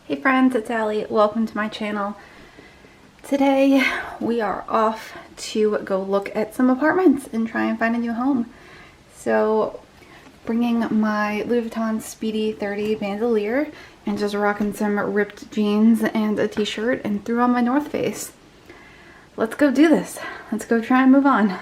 Hey friends, it's Allie. Welcome to my channel. Today we are off to go look at some apartments and try and find a new home. So bringing my Louis Vuitton Speedy 30 bandolier and just rocking some ripped jeans and a t-shirt and threw on my North Face. Let's go do this. Let's go try and move on.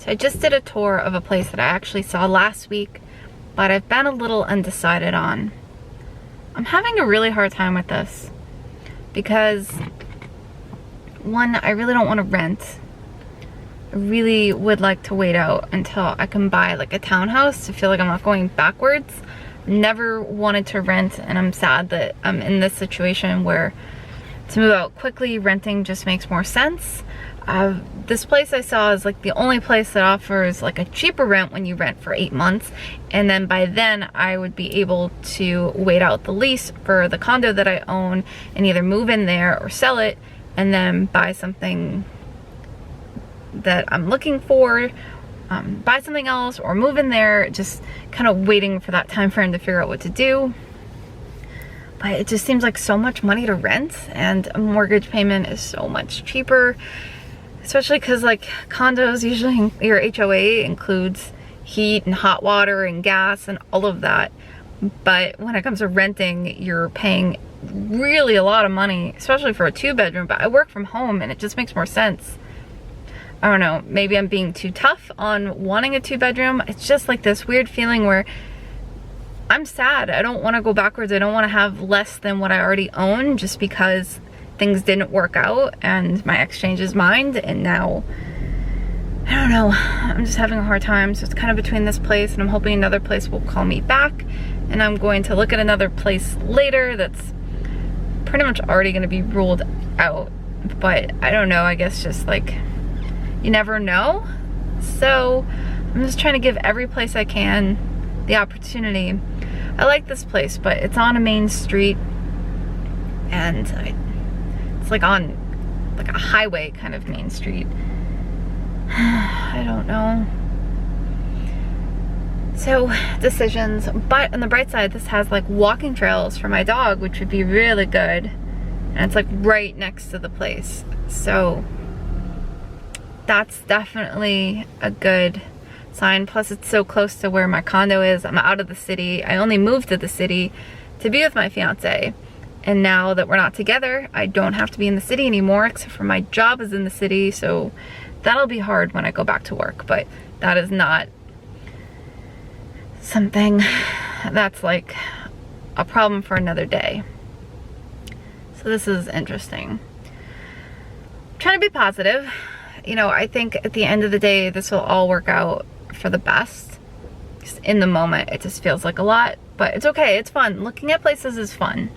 I just did a tour of a place that I actually saw last week, but I've been a little undecided on. I'm having a really hard time with this because, one, I really don't want to rent. I really would like to wait out until I can buy like a townhouse to feel like I'm not going backwards. Never wanted to rent, and I'm sad that I'm in this situation where to move out quickly, renting just makes more sense. This place I saw is like the only place that offers like a cheaper rent when you rent for 8 months, and then by then I would be able to wait out the lease for the condo that I own and either move in there or sell it and then buy something that I'm looking for, buy something else or move in there, just kind of waiting for that time frame to figure out what to do. But it just seems like so much money to rent, and a mortgage payment is so much cheaper. Especially because like condos, usually your HOA includes heat and hot water and gas and all of that. But when it comes to renting, you're paying really a lot of money, especially for a 2-bedroom. But I work from home and it just makes more sense. I don't know, maybe I'm being too tough on wanting a 2-bedroom. It's just like this weird feeling where I'm sad. I don't want to go backwards. I don't want to have less than what I already own just because things didn't work out and my ex changed his mind, and now I don't know, I'm just having a hard time. So it's kind of between this place and I'm hoping another place will call me back, and I'm going to look at another place later that's pretty much already going to be ruled out. But I don't know, I guess just like you never know. So I'm just trying to give every place I can the opportunity. I like this place, but it's on a main street and it's like on like a highway kind of main street. I don't know. So decisions, but on the bright side, this has like walking trails for my dog, which would be really good. And it's like right next to the place. So that's definitely a good sign. Plus it's so close to where my condo is. I'm out of the city. I only moved to the city to be with my fiance. And now that we're not together, I don't have to be in the city anymore, except for my job is in the city, so that'll be hard when I go back to work. But that is not something that's like a problem for another day. So this is interesting. I'm trying to be positive. You know, I think at the end of the day, this will all work out for the best. Just in the moment, it just feels like a lot, but it's okay, it's fun. Looking at places is fun.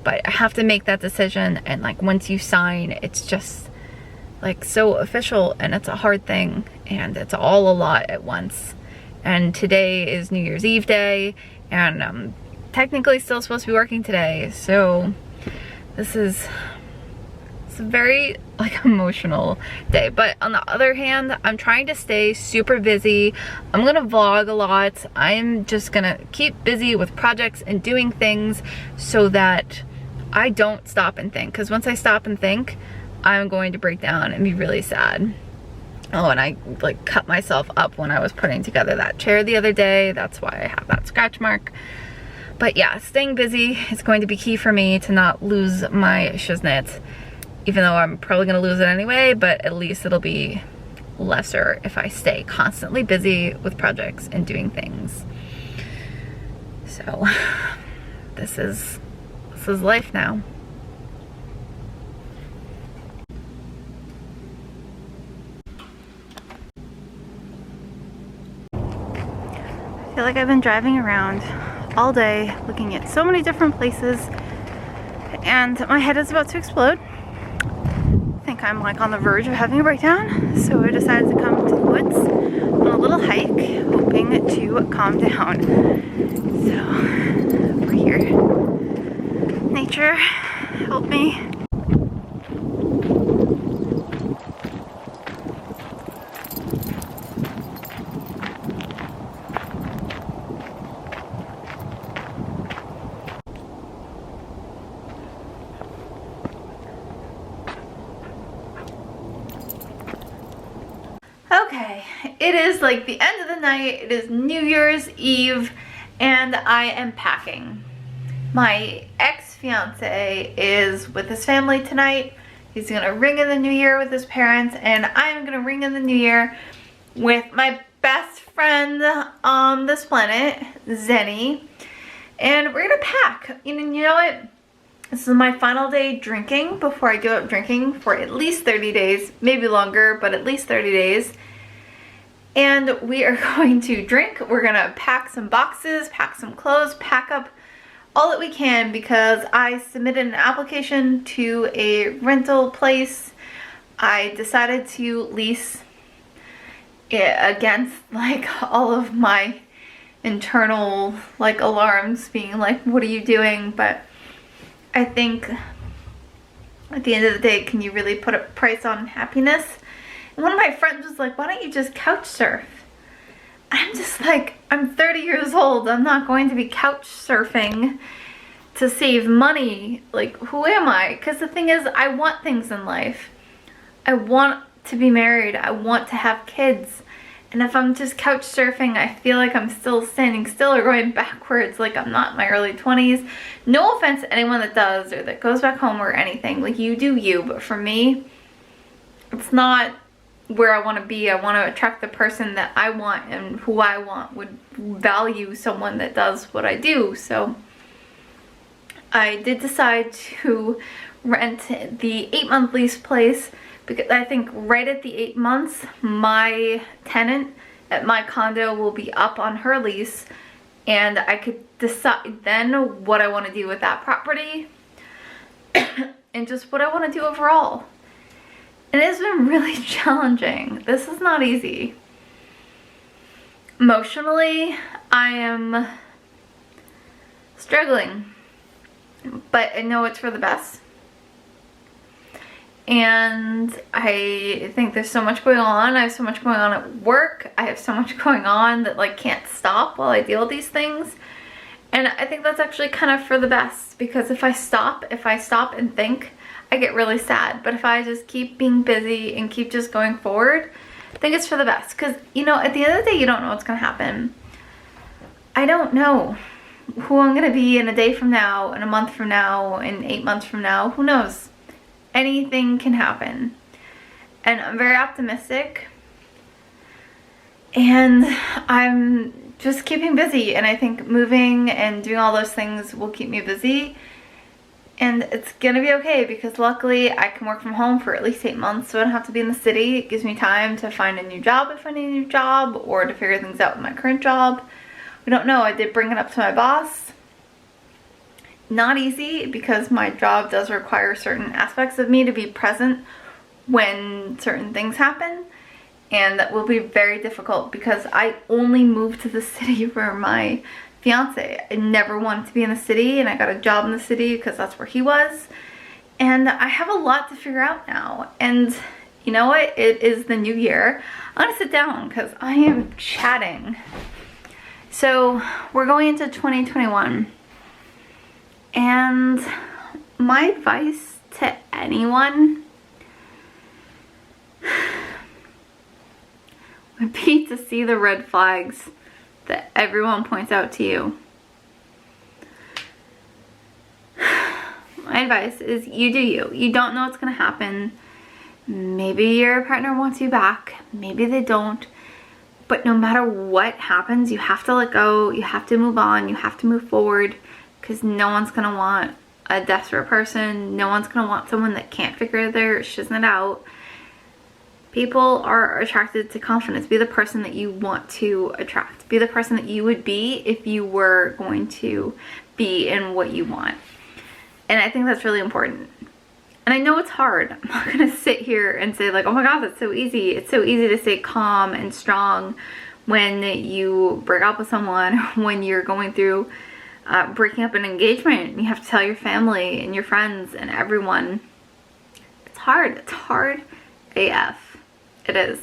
But I have to make that decision, and like once you sign, it's just like so official, and it's a hard thing, and it's all a lot at once. And today is New Year's Eve day, and I'm technically still supposed to be working today, so this is a very like emotional day. But on the other hand, I'm trying to stay super busy. I'm gonna vlog a lot. I'm just gonna keep busy with projects and doing things so that I don't stop and think, because once I stop and think, I'm going to break down and be really sad. Oh, and I like cut myself up when I was putting together that chair the other day. That's why I have that scratch mark. But yeah, staying busy is going to be key for me to not lose my shiznit, even though I'm probably gonna lose it anyway, but at least it'll be lesser if I stay constantly busy with projects and doing things. So this is life now. I feel like I've been driving around all day looking at so many different places, and my head is about to explode. I think I'm like on the verge of having a breakdown, so I decided to come to the woods on a little hike, hoping to calm down. So we're here. Nature, help me. Okay, it is like the end of the night. It is New Year's Eve and I am packing. My ex-fiance is with his family tonight. He's gonna ring in the new year with his parents, and I am gonna ring in the new year with my best friend on this planet, Zenny. And we're gonna pack. You know what? This is my final day drinking before I give up drinking for at least 30 days, maybe longer, but at least 30 days. And we are going to drink. We're gonna pack some boxes, pack some clothes, pack up all that we can, because I submitted an application to a rental place. I decided to lease it against like all of my internal like alarms being like, what are you doing? But I think at the end of the day, can you really put a price on happiness? And one of my friends was like, why don't you just couch surf? I'm just like, I'm 30 years old. I'm not going to be couch surfing to save money. Like, who am I? Because the thing is, I want things in life. I want to be married. I want to have kids. And if I'm just couch surfing, I feel like I'm still standing still or going backwards, like I'm not in my early 20s. No offense to anyone that does or that goes back home or anything. Like, you do you. But for me, it's not where I want to be. I want to attract the person that I want, and who I want would value someone that does what I do. So I did decide to rent the 8-month lease place, because I think right at the 8 months, my tenant at my condo will be up on her lease, and I could decide then what I want to do with that property and just what I want to do overall. And it's been really challenging. This is not easy. Emotionally, I am struggling, but I know it's for the best. And I think there's so much going on. I have so much going on at work. I have so much going on that like can't stop while I deal with these things. And I think that's actually kind of for the best, because if I stop and think, I get really sad. But if I just keep being busy and keep just going forward, I think it's for the best. Because, you know, at the end of the day, you don't know what's going to happen. I don't know who I'm going to be in a day from now, in a month from now, in 8 months from now. Who knows? Anything can happen. And I'm very optimistic. And I'm just keeping busy. And I think moving and doing all those things will keep me busy. And it's gonna be okay, because luckily I can work from home for at least 8 months, so I don't have to be in the city. It gives me time to find a new job if I need a new job, or to figure things out with my current job. We don't know. I did bring it up to my boss. Not easy, because my job does require certain aspects of me to be present when certain things happen, and that will be very difficult, because I only moved to the city for my fiance. I never wanted to be in the city, and I got a job in the city because that's where he was. And I have a lot to figure out now. And you know what? It is the new year. I'm gonna sit down because I am chatting. So we're going into 2021. And my advice to anyone would be to see the red flags that everyone points out to you. My advice is you do you. You don't know what's gonna happen. Maybe your partner wants you back, maybe they don't. But no matter what happens, you have to let go, you have to move on, you have to move forward, because no one's gonna want a desperate person. No one's gonna want someone that can't figure their shiznit out. People are attracted to confidence. Be the person that you want to attract. Be the person that you would be if you were going to be in what you want. And I think that's really important. And I know it's hard. I'm not going to sit here and say like, oh my God, that's so easy. It's so easy to stay calm and strong when you break up with someone, when you're going through breaking up an engagement and you have to tell your family and your friends and everyone. It's hard. It's hard AF. It is.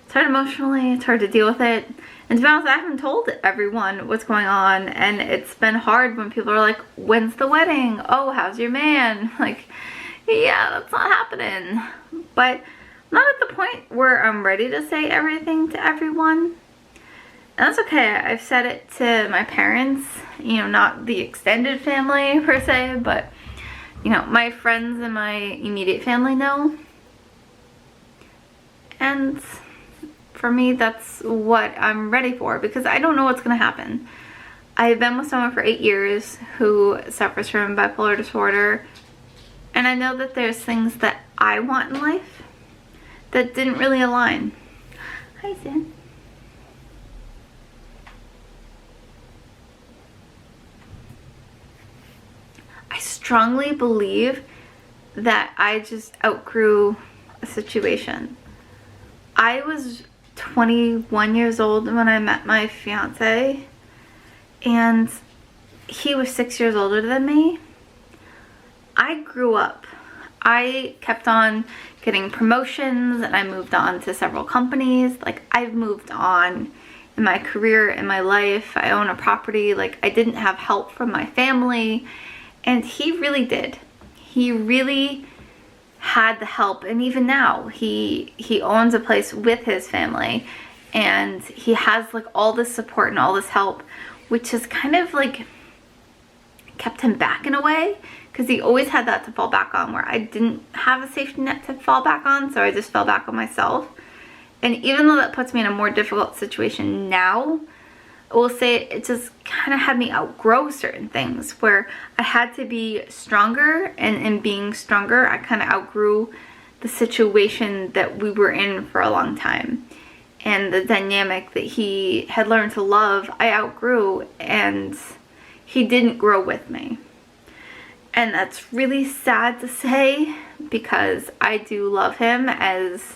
It's hard emotionally. It's hard to deal with it. And to be honest, I haven't told everyone what's going on, and it's been hard when people are like, when's the wedding? Oh, how's your man? Like, yeah, that's not happening. But I'm not at the point where I'm ready to say everything to everyone. And that's okay. I've said it to my parents, you know, not the extended family per se, but, you know, my friends and my immediate family know. And for me, that's what I'm ready for, because I don't know what's going to happen. I've been with someone for 8 years who suffers from bipolar disorder, and I know that there's things that I want in life that didn't really align. Hi, Zen. I strongly believe that I just outgrew a situation. I was 21 years old when I met my fiance, and he was 6 years older than me. I grew up. I kept on getting promotions and I moved on to several companies. Like, I've moved on in my career, in my life. I own a property. Like, I didn't have help from my family, and he really did. He really had the help, and even now he owns a place with his family, and he has like all this support and all this help, which has kind of like kept him back in a way, because he always had that to fall back on, where I didn't have a safety net to fall back on, so I just fell back on myself. And even though that puts me in a more difficult situation now, I will say it just kind of had me outgrow certain things, where I had to be stronger, and in being stronger, I kind of outgrew the situation that we were in for a long time. And the dynamic that he had learned to love, I outgrew, and he didn't grow with me. And that's really sad to say, because I do love him, as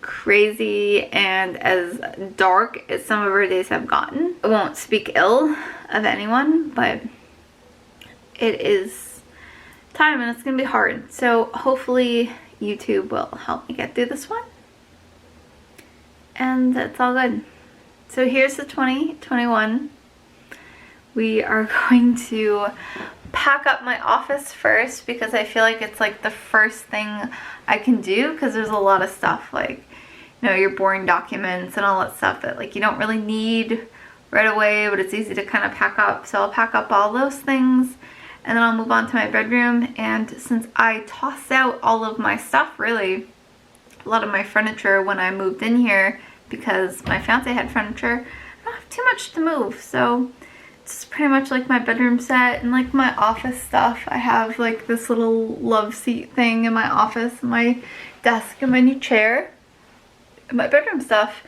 crazy and as dark as some of our days have gotten. I won't speak ill of anyone, but it is time and it's gonna be hard. So hopefully YouTube will help me get through this one, and it's all good. So here's the 2021. We are going to pack up my office first, because I feel like it's like the first thing I can do, because there's a lot of stuff, like, you know, your boring documents and all that stuff that like you don't really need right away, but it's easy to kind of pack up. So I'll pack up all those things, and then I'll move on to my bedroom. And since I tossed out all of my stuff, really a lot of my furniture when I moved in here, because my fiance had furniture, I don't have too much to move. So it's pretty much like my bedroom set and like my office stuff. I have like this little love seat thing in my office, my desk, and my new chair, and my bedroom stuff.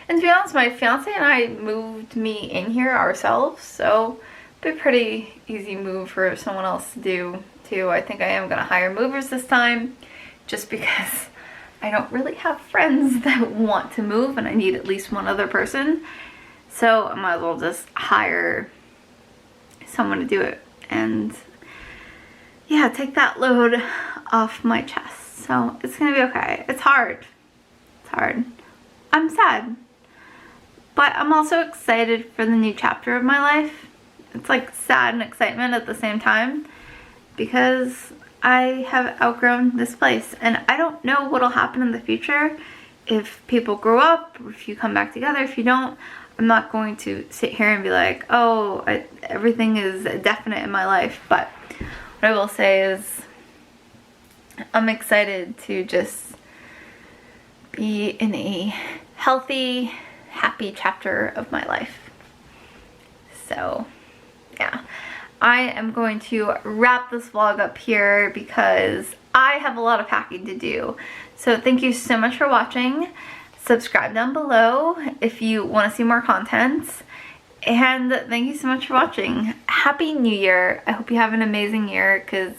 And to be honest, my fiance and I moved me in here ourselves, so it'd be a pretty easy move for someone else to do too. I think I am gonna hire movers this time, just because I don't really have friends that want to move, and I need at least one other person. So I might as well just hire someone to do it, and yeah, take that load off my chest. So it's gonna be okay. It's hard. It's hard. I'm sad, but I'm also excited for the new chapter of my life. It's like sad and excitement at the same time, because I have outgrown this place, and I don't know what'll happen in the future. If people grow up, if you come back together, if you don't, I'm not going to sit here and be like, oh, everything is definite in my life. But what I will say is I'm excited to just be in a healthy, happy chapter of my life. So yeah, I am going to wrap this vlog up here, because I have a lot of packing to do. So thank you so much for watching. Subscribe down below if you want to see more content. And thank you so much for watching. Happy New Year. I hope you have an amazing year, because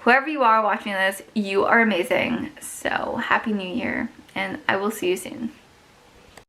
whoever you are watching this, you are amazing. So happy New Year, and I will see you soon.